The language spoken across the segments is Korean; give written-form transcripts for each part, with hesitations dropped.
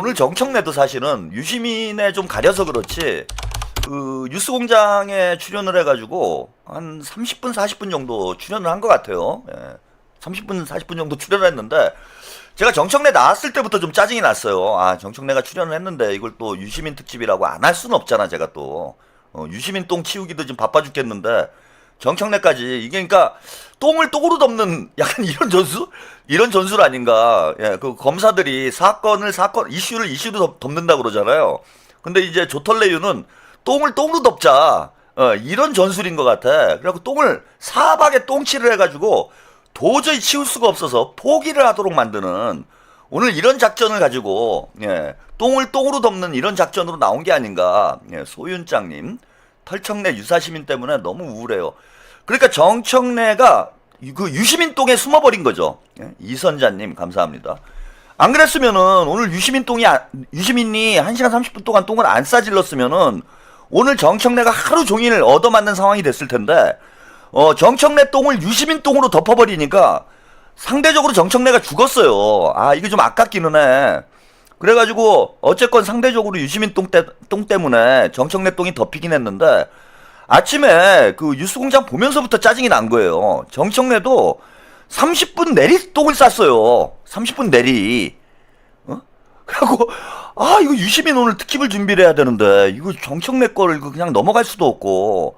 오늘 정청래도 사실은 유시민에 좀 가려서 그렇지 그 뉴스공장에 출연을 해가지고 한 30분 40분 정도 출연을 한 것 같아요. 예. 30분 40분 정도 출연을 했는데 제가 정청래 나왔을 때부터 좀 짜증이 났어요. 아, 정청래가 출연을 했는데 이걸 또 유시민 특집이라고 안 할 수는 없잖아. 제가 또 유시민 똥 치우기도 지금 바빠 죽겠는데 정청래까지 이게 그러니까 똥을 똥으로 덮는 약간 이런 전술? 이런 전술 아닌가. 예, 그 검사들이 사건 이슈를 이슈로 덮는다 그러잖아요. 근데 이제 조털레유는 똥을 똥으로 덮자. 이런 전술인 것 같아. 그래갖고 똥을 사박에 똥칠을 해가지고 도저히 치울 수가 없어서 포기를 하도록 만드는 오늘 이런 작전을 가지고 예, 똥을 똥으로 덮는 이런 작전으로 나온 게 아닌가. 예, 소윤장님 털청래 유사시민 때문에 너무 우울해요. 그러니까 정청래가 그 유시민 똥에 숨어버린 거죠. 예, 이선자님 감사합니다. 안 그랬으면은 오늘 유시민이 1시간 30분 동안 똥을 안 싸질렀으면은 오늘 정청래가 하루 종일 얻어맞는 상황이 됐을 텐데 정청래 똥을 유시민 똥으로 덮어버리니까 상대적으로 정청래가 죽었어요. 아, 이게 좀 아깝기는 해. 그래가지고 어쨌건 상대적으로 유시민 똥 때문에 정청래 똥이 덮이긴 했는데 아침에 그 뉴스공장 보면서부터 짜증이 난 거예요. 정청래도 30분 내리 똥을 쌌어요. 30분 내리. 그래갖고 아, 이거 유시민 오늘 특집을 준비를 해야 되는데 이거 정청래 거를 그냥 넘어갈 수도 없고.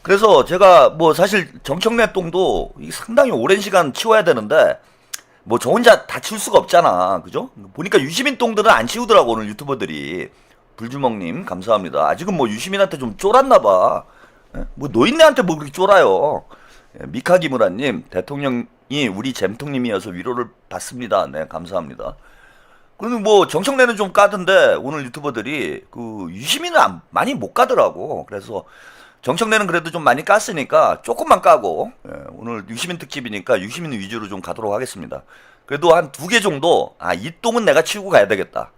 그래서 제가 뭐 사실 정청래 똥도 상당히 오랜 시간 치워야 되는데 뭐 저 혼자 다 치울 수가 없잖아. 그죠? 보니까 유시민 똥들은 안 치우더라고 오늘 유튜버들이. 불주먹님 감사합니다. 아직은 뭐 유시민한테 좀 쫄았나봐. 뭐 노인네한테 뭐 그렇게 쫄아요. 미카기무라님 대통령이 우리 잼통님이어서 위로를 받습니다. 네 감사합니다. 그런데 뭐 정청래는 좀 까던데 오늘 유튜버들이 그 유시민은 많이 못 까더라고. 그래서 정청래는 그래도 좀 많이 깠으니까 조금만 까고 오늘 유시민 특집이니까 유시민 위주로 좀 가도록 하겠습니다. 그래도 한 2개 정도 이 똥은 내가 치우고 가야 되겠다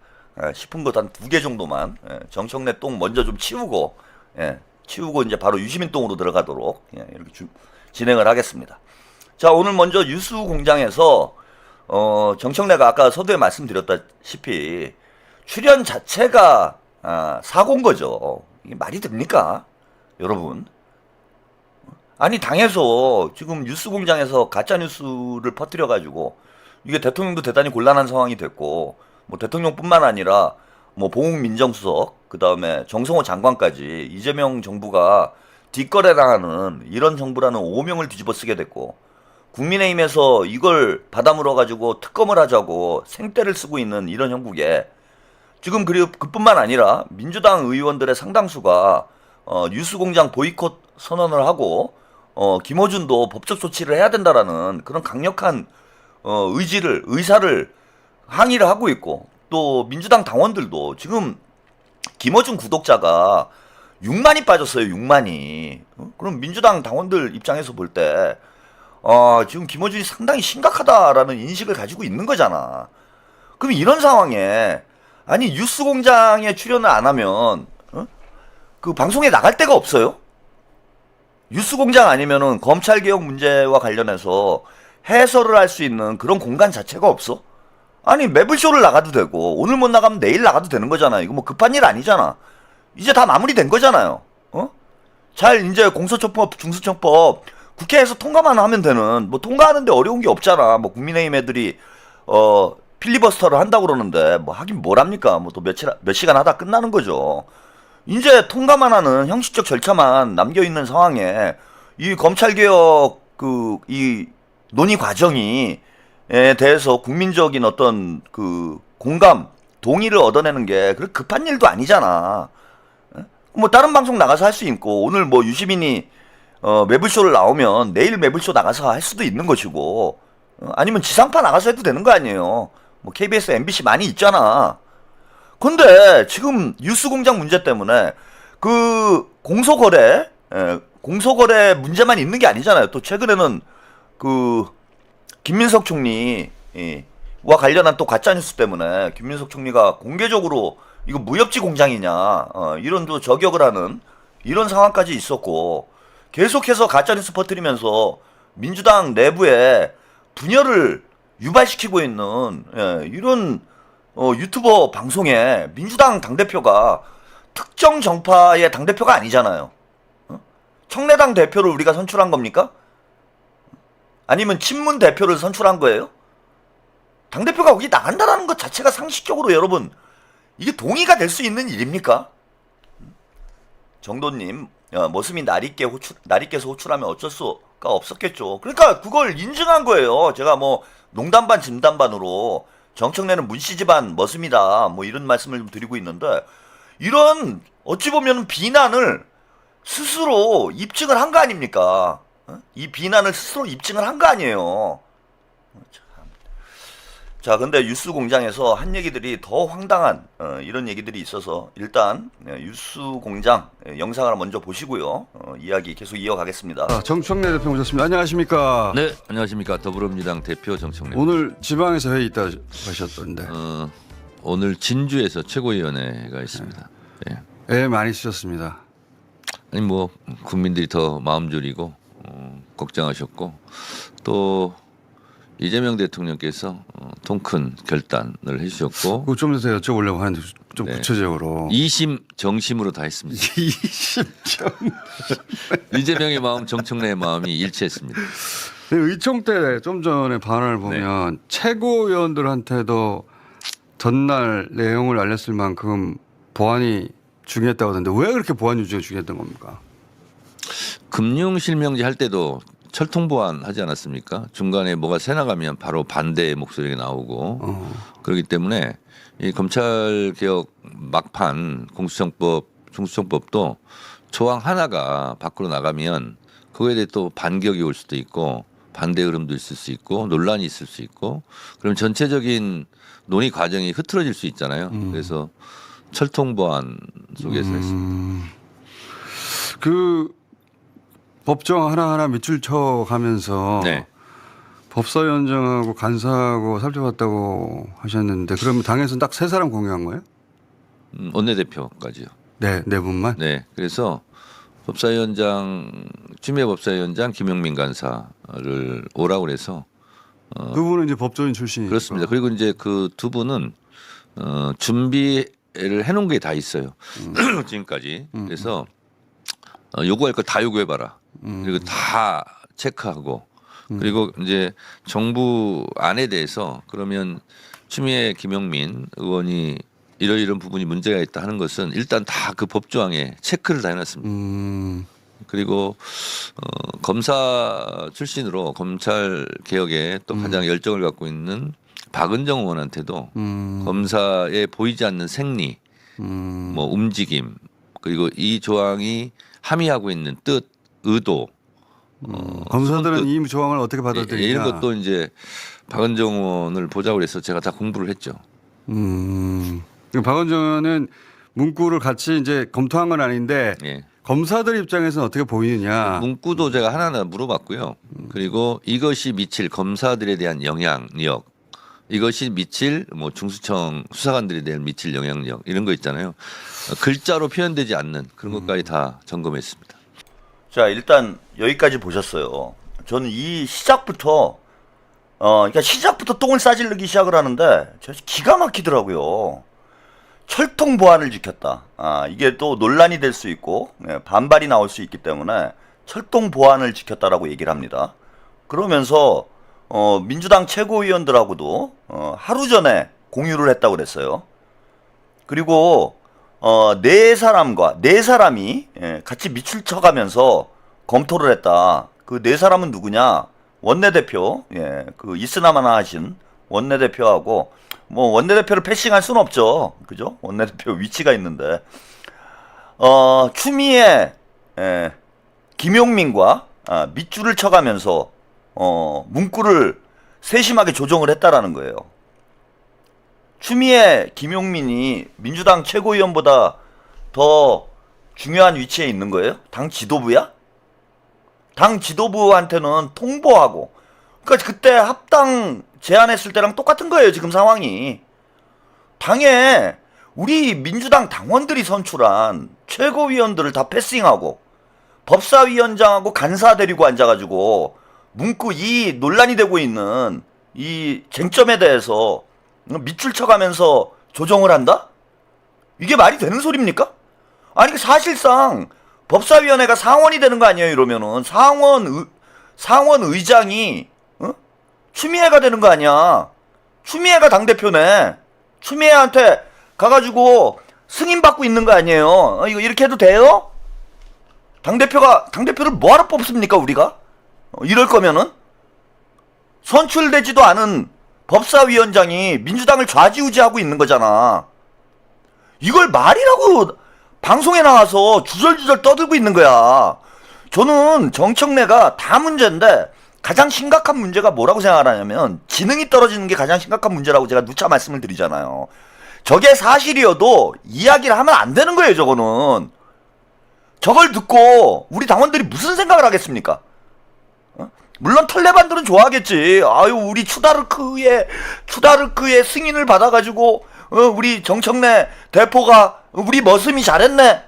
싶은 것 한 2개 정도만 정청래 똥 먼저 좀 치우고 치우고 이제 바로 유시민 똥으로 들어가도록 이렇게 진행을 하겠습니다. 자, 오늘 먼저 뉴스공장에서 정청래가 아까 서두에 말씀드렸다시피 출연 자체가 사고인 거죠. 이게 말이 됩니까? 여러분, 아니 당에서 지금 뉴스공장에서 가짜 뉴스를 퍼뜨려가지고 이게 대통령도 대단히 곤란한 상황이 됐고 뭐 대통령뿐만 아니라 뭐 봉욱 민정수석 그 다음에 정성호 장관까지 이재명 정부가 뒷거래당하는 이런 정부라는 오명을 뒤집어쓰게 됐고 국민의힘에서 이걸 받아물어가지고 특검을 하자고 생떼를 쓰고 있는 이런 형국에 지금 그리고 그뿐만 아니라 민주당 의원들의 상당수가 뉴스공장 보이콧 선언을 하고 김어준도 법적 조치를 해야 된다라는 그런 강력한 의사를 항의를 하고 있고 또 민주당 당원들도 지금 김어준 구독자가 6만이 빠졌어요. 6만이. 그럼 민주당 당원들 입장에서 볼 때 지금 김어준이 상당히 심각하다라는 인식을 가지고 있는 거잖아. 그럼 이런 상황에 아니 뉴스공장에 출연을 안 하면 그 방송에 나갈 데가 없어요? 뉴스공장 아니면은 검찰개혁 문제와 관련해서 해설을 할 수 있는 그런 공간 자체가 없어? 아니 매블쇼를 나가도 되고 오늘 못 나가면 내일 나가도 되는 거잖아. 이거 뭐 급한 일 아니잖아. 이제 다 마무리된 거잖아요. 잘 이제 공소처법, 중수처법 국회에서 통과만 하면 되는 뭐 통과하는데 어려운 게 없잖아. 뭐 국민의힘 애들이 필리버스터를 한다고 그러는데 뭐 하긴 뭘 합니까? 뭐 또 몇 시간 하다 끝나는 거죠. 이제 통과만 하는 형식적 절차만 남겨 있는 상황에 이 검찰개혁 이 논의 과정이 에 대해서 국민적인 어떤 그 공감, 동의를 얻어내는 게 그렇게 급한 일도 아니잖아. 뭐 다른 방송 나가서 할 수 있고 오늘 뭐 유시민이 매블쇼를 나오면 내일 매블쇼 나가서 할 수도 있는 것이고 아니면 지상파 나가서 해도 되는 거 아니에요. 뭐 KBS, MBC 많이 있잖아. 근데 지금 뉴스공장 문제 때문에 그 공소거래 문제만 있는 게 아니잖아요. 또 최근에는 그 김민석 총리와 관련한 또 가짜뉴스 때문에 김민석 총리가 공개적으로 이거 무협지 공장이냐 이런 또 저격을 하는 이런 상황까지 있었고 계속해서 가짜뉴스 퍼뜨리면서 민주당 내부에 분열을 유발시키고 있는 이런 유튜버 방송에 민주당 당대표가 특정 정파의 당대표가 아니잖아요. 청래당 대표를 우리가 선출한 겁니까? 아니면 친문 대표를 선출한 거예요? 당대표가 거기 나간다라는 것 자체가 상식적으로 여러분 이게 동의가 될 수 있는 일입니까? 정도님 머슴이 나리께서 호출하면 어쩔 수가 없었겠죠. 그러니까 그걸 인증한 거예요. 제가 뭐 농담 반 진담 반으로 정청래는 문씨 집안 머슴이다 뭐 이런 말씀을 좀 드리고 있는데 이런 어찌 보면 비난을 스스로 입증을 한 거 아닙니까? 이 비난을 스스로 입증을 한 거 아니에요. 자, 근데 뉴스공장에서 한 얘기들이 더 황당한 이런 얘기들이 있어서 일단 뉴스공장 영상을 먼저 보시고요. 이야기 계속 이어가겠습니다. 정청래 대표 오셨습니다. 안녕하십니까? 네, 안녕하십니까. 더불어민주당 대표 정청래. 오늘 지방에서 회의 있다 하셨던데 오늘 진주에서 최고위원회가 있습니다. 예. 애 많이 쓰셨습니다. 아니 뭐 국민들이 더 마음 졸이고 걱정하셨고 또 이재명 대통령께서 통큰 결단을 해주셨고 그거 좀 더 여쭤보려고 하는데 좀 네. 구체적으로 2심 정심으로 다 했습니다. 20점. 이재명의 마음, 정청래의 마음이 일치했습니다. 의총 때 좀 전에 발언을 보면 최고위원들한테도 전날 내용을 알렸을 만큼 보안이 중요했다고 하던데 왜 그렇게 보안 유지가 중요했던 겁니까? 금융실명제 할 때도 철통 보안 하지 않았습니까? 중간에 뭐가 새나가면 바로 반대의 목소리가 나오고 그렇기 때문에 이 검찰 개혁 막판 공수처법도 조항 하나가 밖으로 나가면 그거에 대해 또 반격이 올 수도 있고 반대 흐름도 있을 수 있고 논란이 있을 수 있고 그럼 전체적인 논의 과정이 흐트러질 수 있잖아요. 그래서 철통 보안 속에서 했습니다. 그 법정 하나하나 밑줄 쳐가면서 네. 법사위원장하고 간사하고 살펴봤다고 하셨는데 그러면 당에서는 딱 세 사람 공유한 거예요? 원내대표까지요. 네, 네 분만. 네. 그래서 추미애 법사위원장 김용민 간사를 오라고 그래서 그분은 이제 법조인 출신이니까. 그렇습니다. 그리고 이제 그 두 분은 준비를 해놓은 게 다 있어요. 지금까지. 그래서 요구할 거 다 요구해봐라. 그리고 다 체크하고 그리고 이제 정부 안에 대해서 그러면 추미애 김용민 의원이 이런 부분이 문제가 있다 하는 것은 일단 다 그 법조항에 체크를 다 해놨습니다. 그리고 검사 출신으로 검찰 개혁에 또 가장 열정을 갖고 있는 박은정 의원한테도 검사에 보이지 않는 생리, 뭐 움직임 그리고 이 조항이 함의하고 있는 뜻, 의도, 검사들은 이 조항을 어떻게 받아들이냐 이런 것도 이제 박은정 의원을 보자고 해서 제가 다 공부를 했죠. 박원정 의원은 문구를 같이 이제 검토한 건 아닌데 예. 검사들 입장에서는 어떻게 보이느냐. 문구도 제가 하나하나 물어봤고요. 그리고 이것이 미칠 검사들에 대한 영향력, 이것이 미칠 뭐 중수청 수사관들에 대한 미칠 영향력 이런 거 있잖아요. 글자로 표현되지 않는 그런 것까지 다 점검했습니다. 자, 일단 여기까지 보셨어요. 저는 이 시작부터 그러니까 시작부터 똥을 싸질르기 시작을 하는데 기가 막히더라고요. 철통 보안을 지켰다. 이게 또 논란이 될 수 있고 반발이 나올 수 있기 때문에 철통 보안을 지켰다라고 얘기를 합니다. 그러면서 민주당 최고위원들하고도 하루 전에 공유를 했다고 그랬어요. 그리고 네 사람이 같이 밑줄 쳐가면서 검토를 했다. 그 네 사람은 누구냐? 원내대표, 그 이스나마나 하신 원내대표하고 뭐 원내대표를 패싱할 수는 없죠. 그죠? 원내대표 위치가 있는데 추미애 김용민과 밑줄을 쳐가면서 문구를 세심하게 조정을 했다라는 거예요. 추미애 김용민이 민주당 최고위원보다 더 중요한 위치에 있는 거예요? 당 지도부야? 당 지도부한테는 통보하고 그러니까 그때 합당 제안했을 때랑 똑같은 거예요. 지금 상황이. 당에 우리 민주당 당원들이 선출한 최고위원들을 다 패싱하고 법사위원장하고 간사 데리고 앉아가지고 문구 이 논란이 되고 있는 이 쟁점에 대해서 밑줄 쳐가면서 조정을 한다? 이게 말이 되는 소리입니까? 아니 사실상 법사위원회가 상원이 되는 거 아니에요? 이러면은 상원 의장이 추미애가 되는 거 아니야? 추미애가 당대표네. 추미애한테 가가지고 승인 받고 있는 거 아니에요? 이거 이렇게 해도 돼요? 당대표를 뭐하러 뽑습니까 우리가? 이럴 거면은 선출되지도 않은 법사위원장이 민주당을 좌지우지하고 있는 거잖아. 이걸 말이라고 방송에 나와서 주절주절 떠들고 있는 거야. 저는 정청래가 다 문제인데 가장 심각한 문제가 뭐라고 생각하냐면 지능이 떨어지는 게 가장 심각한 문제라고 제가 누차 말씀을 드리잖아요. 저게 사실이어도 이야기를 하면 안 되는 거예요. 저거는. 저걸 듣고 우리 당원들이 무슨 생각을 하겠습니까? 물론 털레반들은 좋아하겠지. 아유 우리 추다르크의 승인을 받아가지고 우리 정청래 대표가 우리 머슴이 잘했네.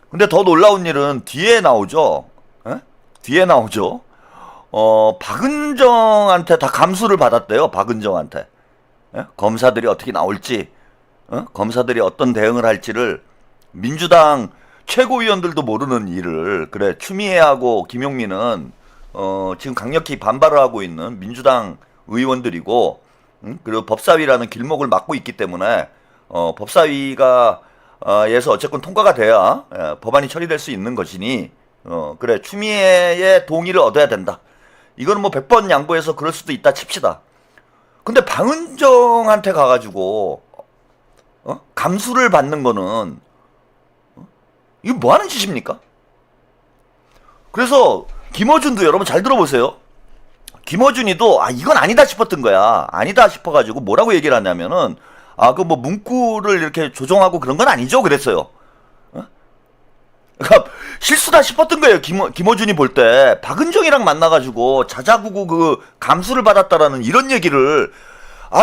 근데 더 놀라운 일은 뒤에 나오죠. 뒤에 나오죠. 박은정한테 다 감수를 받았대요. 박은정한테. 검사들이 어떻게 나올지, 검사들이 어떤 대응을 할지를 민주당 최고위원들도 모르는 일을 그래 추미애하고 김용민은 지금 강력히 반발을 하고 있는 민주당 의원들이고 그리고 법사위라는 길목을 막고 있기 때문에 법사위가 에서 어쨌건 통과가 돼야 법안이 처리될 수 있는 것이니 그래 추미애의 동의를 얻어야 된다. 이거는 뭐 100번 양보해서 그럴 수도 있다 칩시다. 근데 박은정한테 가가지고 감수를 받는 거는 이거 뭐 하는 짓입니까? 그래서 김어준도 여러분 잘 들어보세요. 김어준이도 이건 아니다 싶었던 거야. 아니다 싶어가지고 뭐라고 얘기를 하냐면은 그 뭐 문구를 이렇게 조정하고 그런 건 아니죠 그랬어요. 그러니까 실수다 싶었던 거예요. 김어준이 볼 때 박은정이랑 만나가지고 자자구구 그 감수를 받았다라는 이런 얘기를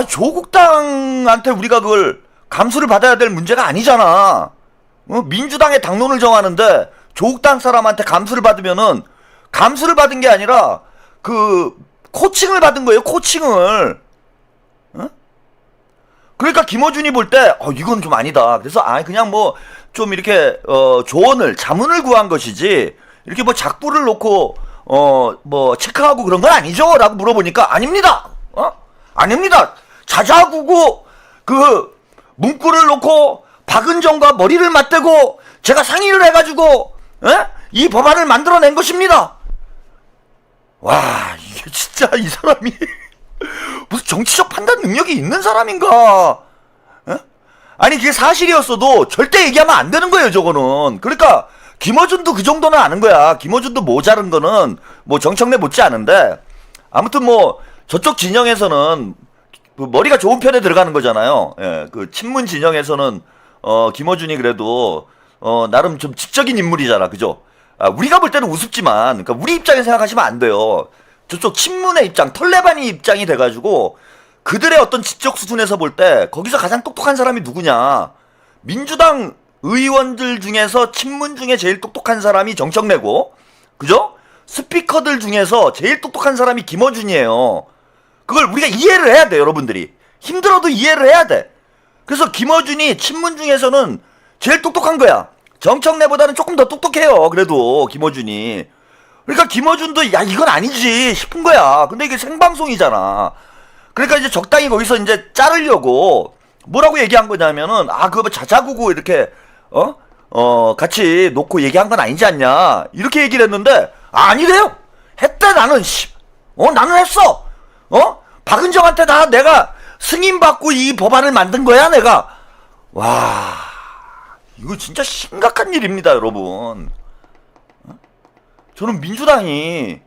조국당한테 우리가 그걸 감수를 받아야 될 문제가 아니잖아. 민주당의 당론을 정하는데 조국당 사람한테 감수를 받으면은 감수를 받은 게 아니라 그 코칭을 받은 거예요. 코칭을. 그러니까 김어준이 볼 때 이건 좀 아니다. 그래서 그냥 뭐 좀 이렇게 자문을 구한 것이지 이렇게 뭐 작부를 놓고 뭐 체크하고 그런 건 아니죠? 라고 물어보니까 아닙니다. 아닙니다. 자자구구 그 문구를 놓고 박은정과 머리를 맞대고 제가 상의를 해가지고 이 법안을 만들어낸 것입니다. 와 이게 진짜 이 사람이 무슨 정치적 판단 능력이 있는 사람인가? 아니 그게 사실이었어도 절대 얘기하면 안 되는 거예요. 저거는. 그러니까 김어준도 그 정도는 아는 거야. 김어준도 모자른 거는 뭐 정청래 못지 않은데 아무튼 뭐 저쪽 진영에서는 그 머리가 좋은 편에 들어가는 거잖아요. 그 친문 진영에서는 김어준이 그래도 나름 좀 지적인 인물이잖아. 그죠? 우리가 볼 때는 우습지만 그러니까 우리 입장에 생각하시면 안 돼요. 저쪽 친문의 입장, 털레반이 입장이 돼가지고 그들의 어떤 지적 수준에서 볼 때 거기서 가장 똑똑한 사람이 누구냐? 민주당 의원들 중에서 친문 중에 제일 똑똑한 사람이 정청래고, 그죠? 스피커들 중에서 제일 똑똑한 사람이 김어준이에요. 그걸 우리가 이해를 해야 돼, 여러분들이. 힘들어도 이해를 해야 돼. 그래서 김어준이 친문 중에서는 제일 똑똑한 거야. 정청래보다는 조금 더 똑똑해요. 그래도 김어준이. 그러니까 김어준도 이건 아니지 싶은 거야. 근데 이게 생방송이잖아. 그러니까 이제 적당히 거기서 이제 자르려고 뭐라고 얘기한 거냐면은 그거 자자구구 이렇게 같이 놓고 얘기한 건 아니지 않냐 이렇게 얘기를 했는데 아니래요. 했대 나는. 나는 했어. 박은정한테 다 내가 승인받고 이 법안을 만든 거야 내가. 와 이거 진짜 심각한 일입니다 여러분. 저는 민주당의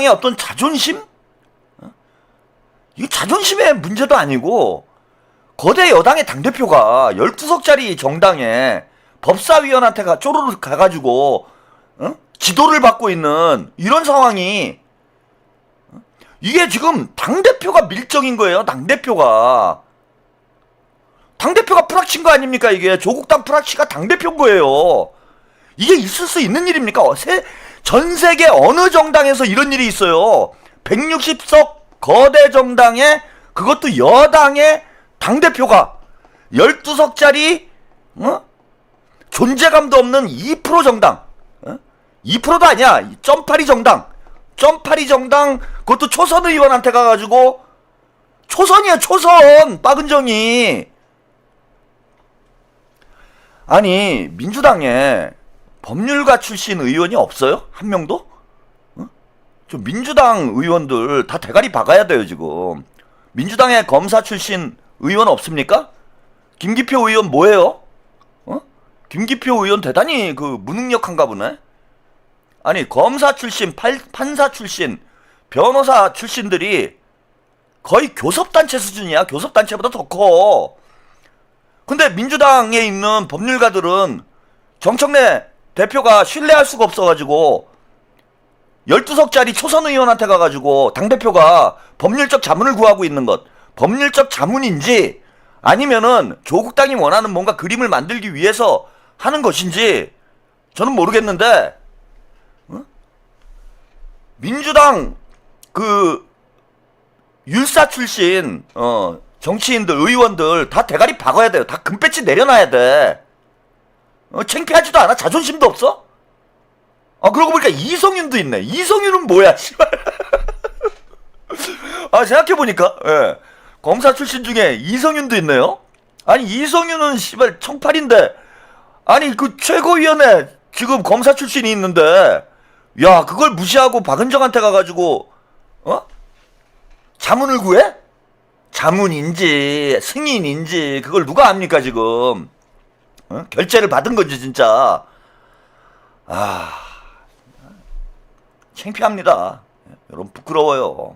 어떤 자존심? 이거 자존심의 문제도 아니고 거대 여당의 당대표가 12석짜리 정당에 법사위원한테 쪼르르 가가지고 지도를 받고 있는 이런 상황이 이게 지금 당대표가 밀정인 거예요. 당대표가 프락친 거 아닙니까? 이게 조국당 프락치가 당대표인 거예요. 이게 있을 수 있는 일입니까? 전 세계 어느 정당에서 이런 일이 있어요. 160석 거대 정당의 그것도 여당의 당대표가 12석짜리 존재감도 없는 2% 정당 2%도 아니야 점파리 정당 그것도 초선 의원한테 가가지고 초선이야 초선 박은정이 아니 민주당에 법률가 출신 의원이 없어요? 한 명도? 좀 민주당 의원들 다 대가리 박아야 돼요 지금. 민주당의 검사 출신 의원 없습니까? 김기표 의원 뭐예요? 김기표 의원 대단히 그 무능력한가 보네. 아니 검사 출신, 판사 출신, 변호사 출신들이 거의 교섭단체 수준이야. 교섭단체보다 더 커. 근데 민주당에 있는 법률가들은 정청래 대표가 신뢰할 수가 없어가지고 12석짜리 초선 의원한테 가가지고 당대표가 법률적 자문을 구하고 있는 것. 법률적 자문인지 아니면은 조국당이 원하는 뭔가 그림을 만들기 위해서 하는 것인지 저는 모르겠는데 민주당 그 율사 출신 정치인들 의원들 다 대가리 박아야 돼요. 다 금배지 내려놔야 돼. 창피하지도 않아? 자존심도 없어? 그러고 보니까 이성윤도 있네. 이성윤은 뭐야 씨발. 생각해보니까 예. 검사 출신 중에 이성윤도 있네요. 아니 이성윤은 씨발 청팔인데 아니 그 최고위원회 지금 검사 출신이 있는데 야 그걸 무시하고 박은정한테 가가지고 자문을 구해? 자문인지 승인인지 그걸 누가 압니까 지금? 결제를 받은 건지 진짜 창피합니다. 여러분 부끄러워요.